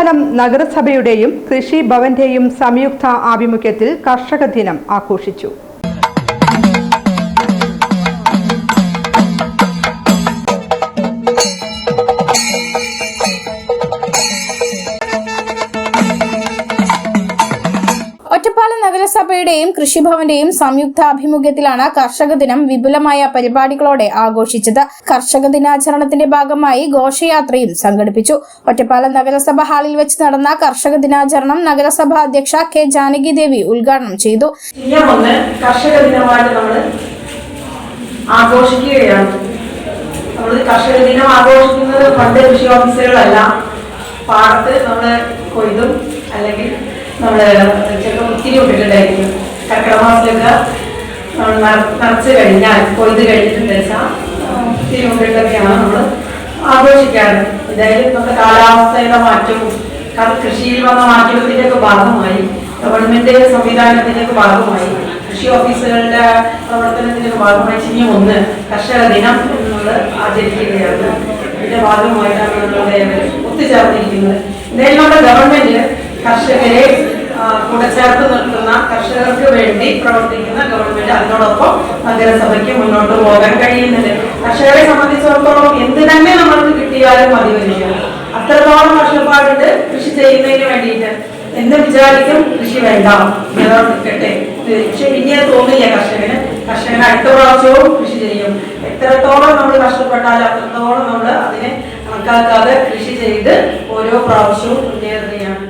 ഒറ്റപ്പാലം നഗരസഭയുടെയും കൃഷി ഭവന്റെയും സംയുക്ത ആഭിമുഖ്യത്തിൽ കർഷക ദിനം ആഘോഷിച്ചു. ഒറ്റപ്പാലം നഗരസഭയുടെയും കൃഷിഭവന്റെയും സംയുക്താഭിമുഖ്യത്തിലാണ് കർഷക ദിനം വിപുലമായ പരിപാടികളോടെ ആഘോഷിച്ചത്. കർഷക ദിനാചരണത്തിന്റെ ഭാഗമായി ഘോഷയാത്രയും സംഘടിപ്പിച്ചു. ഒറ്റപ്പാലം നഗരസഭ ഹാളിൽ വെച്ച് നടന്ന കർഷക ദിനാചരണം നഗരസഭാ അധ്യക്ഷ കെ ജാനകി ദേവി ഉദ്ഘാടനം ചെയ്തു. കർഷക ദിനമായിട്ട് നമ്മൾ ആഘോഷിക്കുകയാണ്. കർഷക ദിനം ആഘോഷിക്കുന്നത് പണ്ട് കൃഷി ഓഫീസുകളല്ല, പാടത്ത് നമ്മൾ കൊയ്തും അല്ലെങ്കിൽ നമ്മള് ചിലപ്പോൾ ഒത്തിരി ഇട്ടിട്ടുണ്ടായിരിക്കും. കർക്കിടക മാസത്തിലൊക്കെ നമ്മൾ നിറച്ച് കഴിഞ്ഞാൽ കൊയ്ത് കഴിഞ്ഞിട്ടുണ്ടെന്ന് വെച്ചാൽ ഒത്തിരി ഇട്ടിട്ടൊക്കെയാണ് നമ്മൾ ആഘോഷിക്കാറ്. എന്തായാലും നമ്മുടെ കാലാവസ്ഥയുടെ മാറ്റവും കൃഷിയിൽ വന്ന മാറ്റത്തിന്റെ ഒക്കെ ഭാഗമായി ഗവൺമെന്റ് സംവിധാനത്തിന്റെ ഒക്കെ ഭാഗമായി കൃഷി ഓഫീസുകളുടെ പ്രവർത്തനത്തിന്റെ ഭാഗമായി ഇനി ഒന്ന് കർഷക ദിനം നമ്മൾ ആചരിക്കുകയാണ്. ഇതിന്റെ ഭാഗമായിട്ടാണ് നമ്മളുടെ ഒത്തുചേർന്നിരിക്കുന്നത്. എന്തായാലും നമ്മുടെ ഗവൺമെന്റ് കർഷകരെ കൂടെ ചേർത്ത് നിർത്തുന്ന, കർഷകർക്ക് വേണ്ടി പ്രവർത്തിക്കുന്ന ഗവൺമെന്റ്. അതിനോടൊപ്പം നഗരസഭയ്ക്ക് മുന്നോട്ട് പോകാൻ കഴിയുന്നുണ്ട്. കർഷകരെ സംബന്ധിച്ചിടത്തോളം എന്ത് തന്നെ നമ്മൾക്ക് കിട്ടിയാലും മതി വരില്ല. അത്രത്തോളം കഷ്ടപ്പാടുണ്ട് കൃഷി ചെയ്യുന്നതിന് വേണ്ടിയിട്ട്. എന്ത് വിചാരിക്കും കൃഷി വേണ്ട നിലനിൽക്കട്ടെ, പക്ഷെ ഇനി തോന്നില്ല കർഷകന് അടുത്ത പ്രാവശ്യവും കൃഷി ചെയ്യും. എത്രത്തോളം നമ്മൾ കഷ്ടപ്പെട്ടാലും അത്രത്തോളം നമ്മൾ അതിനെ കണക്കാക്കാതെ കൃഷി ചെയ്ത് ഓരോ പ്രാവശ്യവും മുന്നേറുകയാണ്.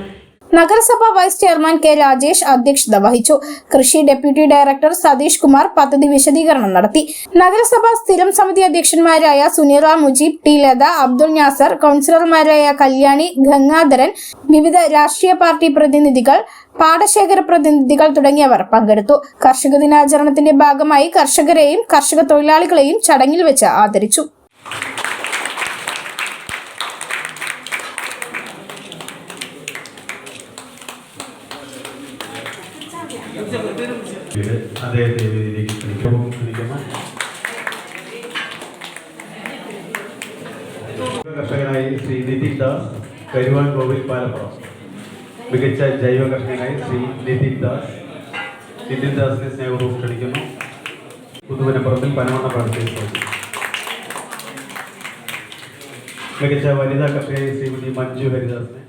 നഗരസഭ വൈസ് ചെയർമാൻ കെ രാജേഷ് അധ്യക്ഷത വഹിച്ചു. കൃഷി ഡെപ്യൂട്ടി ഡയറക്ടർ സതീഷ് കുമാർ പദ്ധതി വിശദീകരണം നടത്തി. നഗരസഭ സ്ഥിരം സമിതി അധ്യക്ഷന്മാരായ സുനീറ മുജീബ്, ടി ലത, അബ്ദുൾ നാസർ, കൌൺസിലർമാരായ കല്യാണി, ഗംഗാധരൻ, വിവിധ രാഷ്ട്രീയ പാർട്ടി പ്രതിനിധികൾ, പാടശേഖര പ്രതിനിധികൾ തുടങ്ങിയവർ പങ്കെടുത്തു. കർഷക ദിനാചരണത്തിന്റെ ഭാഗമായി കർഷകരെയും കർഷക തൊഴിലാളികളെയും ചടങ്ങിൽ വെച്ച് ആദരിച്ചു. കർഷകനായി ശ്രീ നിതിൻ ദാസ്, കരുവാൻ ഗോവിൽ പാലപ്പുറം. മികച്ച ജൈവ കർഷകനായി ശ്രീ നിതിൻ ദാസിനെ സ്നേഹപൂർവ്വം ക്ഷണിക്കുന്നു. പുതുവനപ്പുറത്തിൽ പനവണ്ണ പാടത്ത്. മികച്ച വനിതാ കർഷകനായി ശ്രീമതി മഞ്ജു ഹരിദാസിനെ